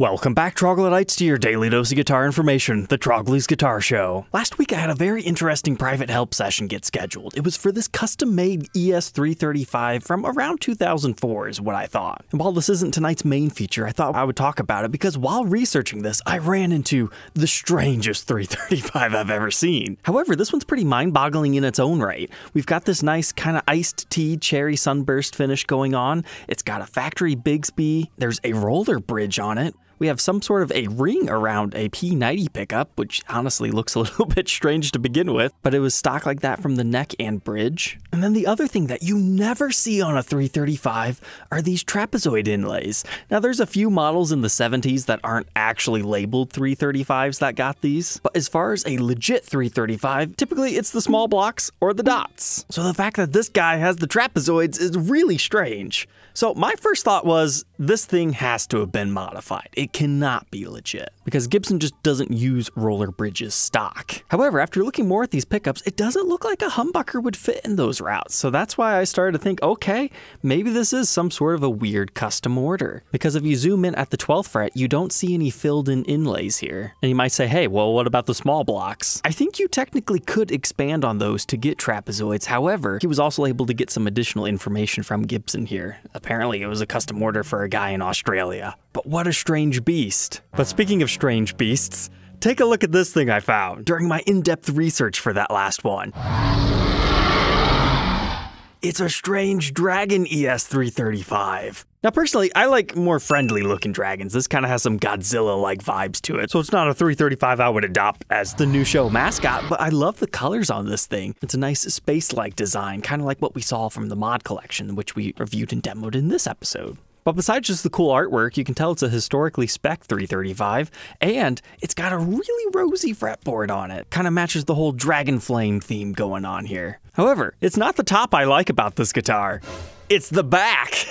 Welcome back, Troglodytes, to your daily dose of guitar information, the Trogly's Guitar Show. Last week I had a very interesting private help session get scheduled. It was for this custom-made ES335 from around 2004 is what I thought. And while this isn't tonight's main feature, I thought I would talk about it because while researching this, I ran into the strangest 335 I've ever seen. However, this one's pretty mind-boggling in its own right. We've got this nice kind of iced tea cherry sunburst finish going on. It's got a factory Bigsby. There's a roller bridge on it. We have some sort of a ring around a P90 pickup, which honestly looks a little bit strange to begin with, but it was stock like that from the neck and bridge. And then the other thing that you never see on a 335 are these trapezoid inlays. Now there's a few models in the 70s that aren't actually labeled 335s that got these, but as far as a legit 335, typically it's the small blocks or the dots. So the fact that this guy has the trapezoids is really strange. So my first thought was, this thing has to have been modified. It cannot be legit, because Gibson just doesn't use roller bridges stock. However, after looking more at these pickups, it doesn't look like a humbucker would fit in those routes. So that's why I started to think, okay, maybe this is some sort of a weird custom order. Because if you zoom in at the 12th fret, you don't see any filled in inlays here. And you might say, hey, well, what about the small blocks? I think you technically could expand on those to get trapezoids. However, he was also able to get some additional information from Gibson here. Apparently it was a custom order for a guy in Australia. But what a strange beast. But speaking of strange beasts, take a look at this thing I found during my in-depth research for that last one. It's a strange dragon ES335. Now personally, I like more friendly looking dragons. This kind of has some Godzilla-like vibes to it. So it's not a 335 I would adopt as the new show mascot, but I love the colors on this thing. It's a nice space-like design, kind of like what we saw from the mod collection, which we reviewed and demoed in this episode. But besides just the cool artwork, you can tell it's a historically spec 335, and it's got a really rosy fretboard on it. Kind of matches the whole dragon flame theme going on here. However, it's not the top I like about this guitar. It's the back.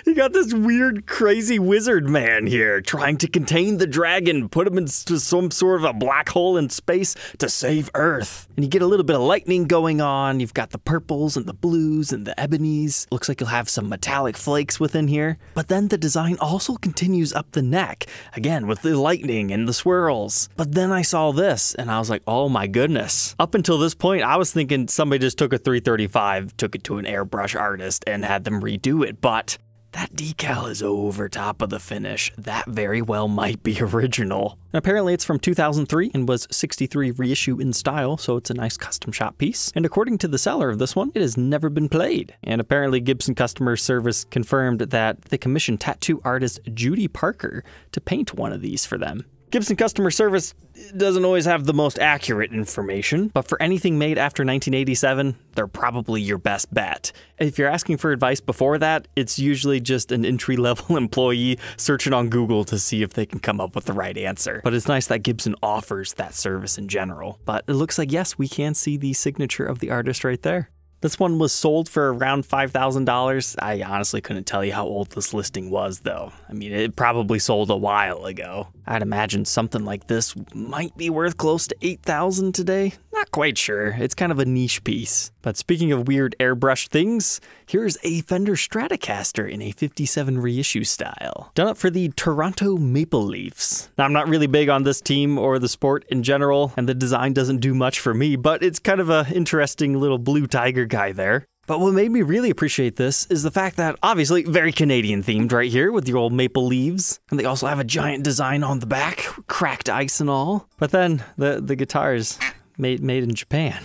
You got this weird, crazy wizard man here trying to contain the dragon, put him into some sort of a black hole in space to save Earth. And you get a little bit of lightning going on. You've got the purples and the blues and the ebonies. Looks like you'll have some metallic flakes within here. But then the design also continues up the neck, again with the lightning and the swirls. But then I saw this and I was like, oh my goodness. Up until this point, I was thinking somebody just took a 335, took it to an airbrush artist and had them redo it, but that decal is over top of the finish. That very well might be original. And apparently it's from 2003 and was 63 reissue in style, so it's a nice custom shop piece. And according to the seller of this one, it has never been played. And apparently Gibson customer service confirmed that they commissioned tattoo artist Judy Parker to paint one of these for them. Gibson customer service doesn't always have the most accurate information, but for anything made after 1987, they're probably your best bet. If you're asking for advice before that, it's usually just an entry-level employee searching on Google to see if they can come up with the right answer. But it's nice that Gibson offers that service in general. But it looks like, yes, we can see the signature of the artist right there. This one was sold for around $5,000. I honestly couldn't tell you how old this listing was, though. I mean, it probably sold a while ago. I'd imagine something like this might be worth close to $8,000 today. Not quite sure. It's kind of a niche piece. But speaking of weird airbrush things, here's a Fender Stratocaster in a 57 reissue style. Done up for the Toronto Maple Leafs. Now, I'm not really big on this team or the sport in general, and the design doesn't do much for me, but it's kind of an interesting little blue tiger guy there. But what made me really appreciate this is the fact that, obviously, very Canadian themed right here with your old maple leaves. And they also have a giant design on the back, cracked ice and all. But then the guitars made in Japan.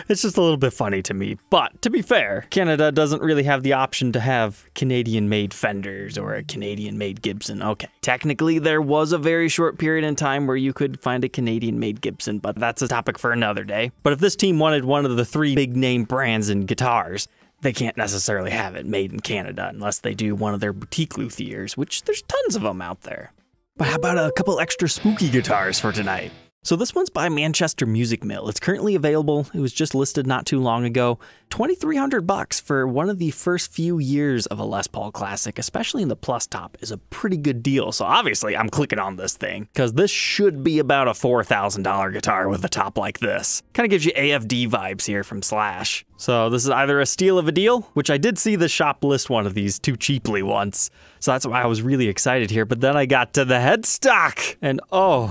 It's just a little bit funny to me. But to be fair, Canada doesn't really have the option to have Canadian-made Fenders or a Canadian-made Gibson. Okay, technically there was a very short period in time where you could find a Canadian-made Gibson, but that's a topic for another day. But if this team wanted one of the 3 big-name brands in guitars, they can't necessarily have it made in Canada unless they do one of their boutique luthiers, which there's tons of them out there. But how about a couple extra spooky guitars for tonight? So this one's by Manchester Music Mill. It's currently available. It was just listed not too long ago. $2,300 for one of the first few years of a Les Paul Classic, especially in the plus top, is a pretty good deal. So obviously I'm clicking on this thing because this should be about a $4,000 guitar with a top like this. Kind of gives you AFD vibes here from Slash. So this is either a steal of a deal, which I did see the shop list one of these too cheaply once. So that's why I was really excited here. But then I got to the headstock and oh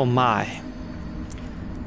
my.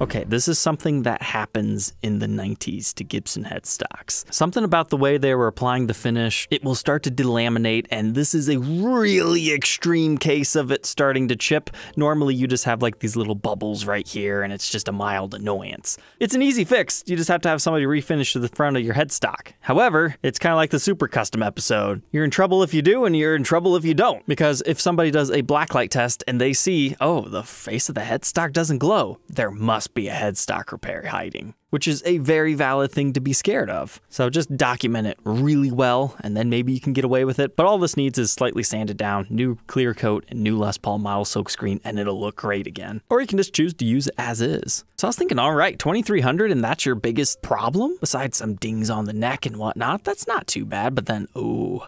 Okay, this is something that happens in the 90s to Gibson headstocks. Something about the way they were applying the finish, it will start to delaminate, and this is a really extreme case of it starting to chip. Normally you just have like these little bubbles right here, and it's just a mild annoyance. It's an easy fix, you just have to have somebody refinish to the front of your headstock. However, it's kind of like the Super Custom episode. You're in trouble if you do, and you're in trouble if you don't. Because if somebody does a blacklight test and they see, oh, the face of the headstock doesn't glow, there must be a headstock repair hiding, which is a very valid thing to be scared of. So just document it really well, and then maybe you can get away with it. But all this needs is slightly sanded down, new clear coat, and new Les Paul model silk screen, and it'll look great again. Or you can just choose to use it as is. So I was thinking, all right, $2,300, and that's your biggest problem? Besides some dings on the neck and whatnot, that's not too bad. But then, ooh.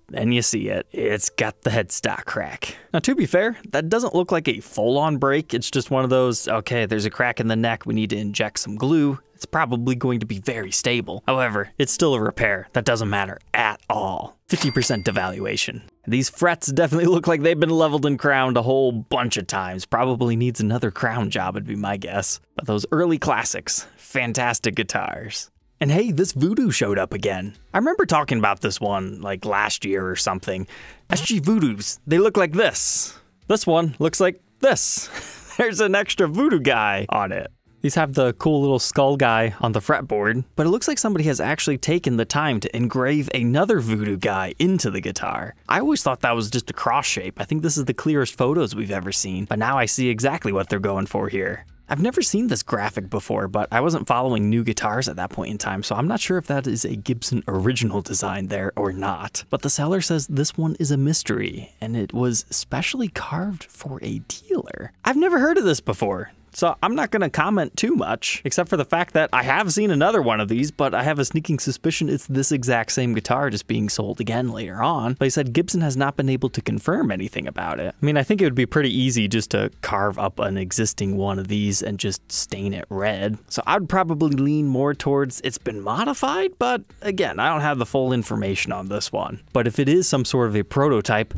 Then you see it, it's got the headstock crack. Now to be fair, that doesn't look like a full-on break, it's just one of those, okay, there's a crack in the neck, we need to inject some glue. It's probably going to be very stable. However, it's still a repair, that doesn't matter at all. 50% devaluation. These frets definitely look like they've been leveled and crowned a whole bunch of times. Probably needs another crown job would be my guess. But those early classics, fantastic guitars. And hey, this Voodoo showed up again. I remember talking about this one like last year or something. SG Voodoos, they look like this. This one looks like this. There's an extra Voodoo guy on it. These have the cool little skull guy on the fretboard, but it looks like somebody has actually taken the time to engrave another Voodoo guy into the guitar. I always thought that was just a cross shape. I think this is the clearest photos we've ever seen, but now I see exactly what they're going for here. I've never seen this graphic before, but I wasn't following new guitars at that point in time, so I'm not sure if that is a Gibson original design there or not. But the seller says this one is a mystery, and it was specially carved for a dealer. I've never heard of this before. So I'm not going to comment too much, except for the fact that I have seen another one of these, but I have a sneaking suspicion it's this exact same guitar just being sold again later on. But he said Gibson has not been able to confirm anything about it. I mean, I think it would be pretty easy just to carve up an existing one of these and just stain it red. So I'd probably lean more towards it's been modified, but again, I don't have the full information on this one. But if it is some sort of a prototype,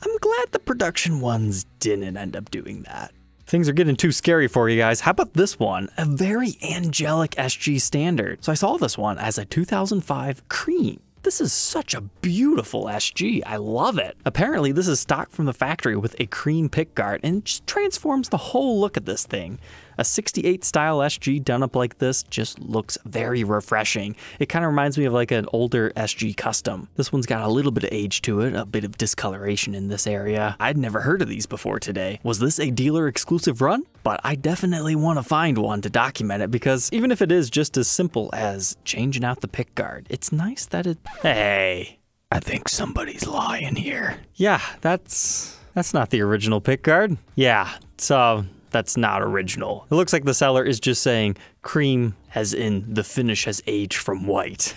I'm glad the production ones didn't end up doing that. Things are getting too scary for you guys. How about this one? A very angelic SG Standard. So I saw this one as a 2005 cream. This is such a beautiful SG. I love it. Apparently, this is stock from the factory with a cream pickguard and it just transforms the whole look of this thing. A 68 style SG done up like this just looks very refreshing. It kind of reminds me of like an older SG Custom. This one's got a little bit of age to it, a bit of discoloration in this area. I'd never heard of these before today. Was this a dealer exclusive run? But I definitely want to find one to document it because even if it is just as simple as changing out the pickguard, it's nice that it... Hey, I think somebody's lying here. Yeah, that's not the original pickguard. Yeah, so... That's not original. It looks like the seller is just saying cream as in the finish has aged from white.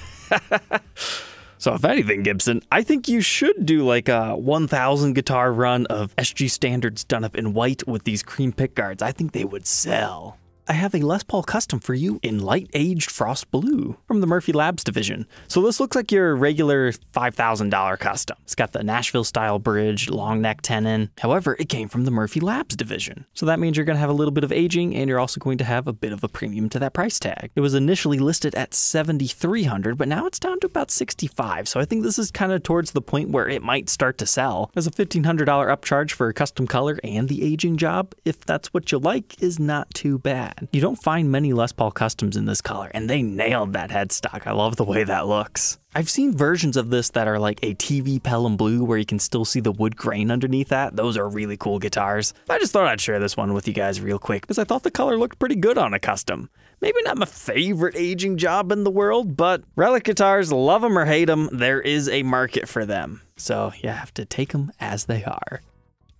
So if anything, Gibson, I think you should do like a 1,000 guitar run of SG Standards done up in white with these cream pickguards. I think they would sell. I have a Les Paul Custom for you in light aged frost blue from the Murphy Labs division. So this looks like your regular $5,000 custom. It's got the Nashville style bridge, long neck tenon. However, it came from the Murphy Labs division. So that means you're going to have a little bit of aging and you're also going to have a bit of a premium to that price tag. It was initially listed at $7,300, but now it's down to about $65. So I think this is kind of towards the point where it might start to sell. As a $1,500 upcharge for a custom color and the aging job, if that's what you like, is not too bad. You don't find many Les Paul Customs in this color, and they nailed that headstock. I love the way that looks. I've seen versions of this that are like a TV Pelham Blue where you can still see the wood grain underneath that. Those are really cool guitars. I just thought I'd share this one with you guys real quick because I thought the color looked pretty good on a custom. Maybe not my favorite aging job in the world, but relic guitars, love them or hate them, there is a market for them. So you have to take them as they are.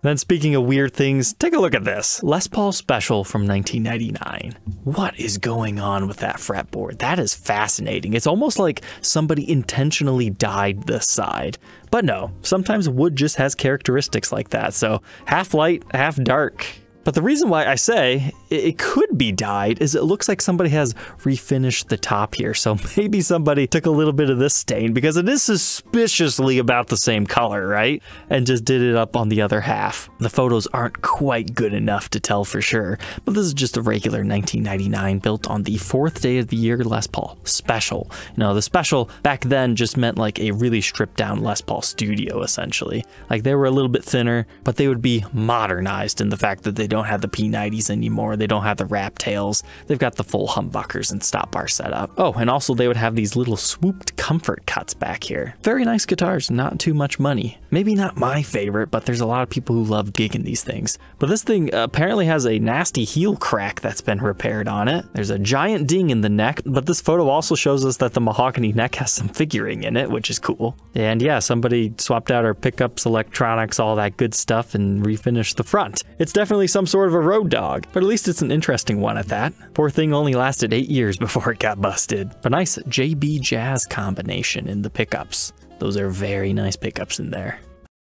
Then speaking of weird things, take a look at this. Les Paul Special from 1999. What is going on with that fretboard? That is fascinating. It's almost like somebody intentionally dyed this side. But no, sometimes wood just has characteristics like that, so half light, half dark. But the reason why I say it could be dyed is it looks like somebody has refinished the top here. So maybe somebody took a little bit of this stain because it is suspiciously about the same color, right? And just did it up on the other half. The photos aren't quite good enough to tell for sure, but this is just a regular 1999 built on the 4th day of the year Les Paul Special. You know, the Special back then just meant like a really stripped down Les Paul Studio essentially. Like they were a little bit thinner, but they would be modernized in the fact that they don't have the P90s anymore. They don't have the wrap tails. They've got the full humbuckers and stop bar setup. Oh, and also they would have these little swooped comfort cuts back here. Very nice guitars, not too much money. Maybe not my favorite, but there's a lot of people who love digging these things. But this thing apparently has a nasty heel crack that's been repaired on it. There's a giant ding in the neck, but this photo also shows us that the mahogany neck has some figuring in it, which is cool. And yeah, somebody swapped out our pickups, electronics, all that good stuff, and refinished the front. It's definitely some sort of a road dog, but at least it's an interesting one at that. Poor thing only lasted 8 years before it got busted. But nice JB Jazz combination in the pickups. Those are very nice pickups in there.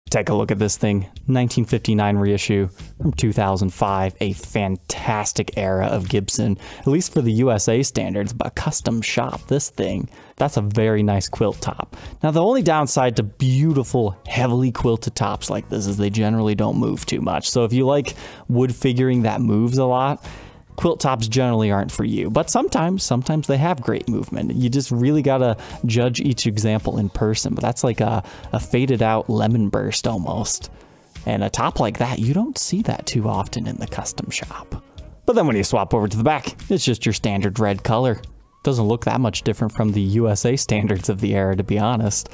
Take a look at this thing, 1959 reissue from 2005, a fantastic era of Gibson, at least for the USA standards, but custom shop this thing. That's a very nice quilt top. Now the only downside to beautiful, heavily quilted tops like this is they generally don't move too much. So if you like wood figuring that moves a lot, quilt tops generally aren't for you, but sometimes they have great movement. You just really gotta judge each example in person, but that's like a faded out lemon burst almost. And a top like that, you don't see that too often in the custom shop. But then when you swap over to the back, it's just your standard red color. Doesn't look that much different from the USA standards of the era, to be honest.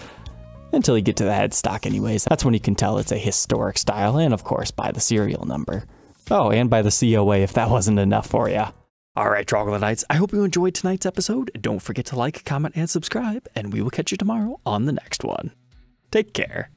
Until you get to the headstock anyways. That's when you can tell it's a historic style, and of course by the serial number. Oh, and by the COA if that wasn't enough for you. Alright, Troglodytes, I hope you enjoyed tonight's episode. Don't forget to like, comment, and subscribe, and we will catch you tomorrow on the next one. Take care.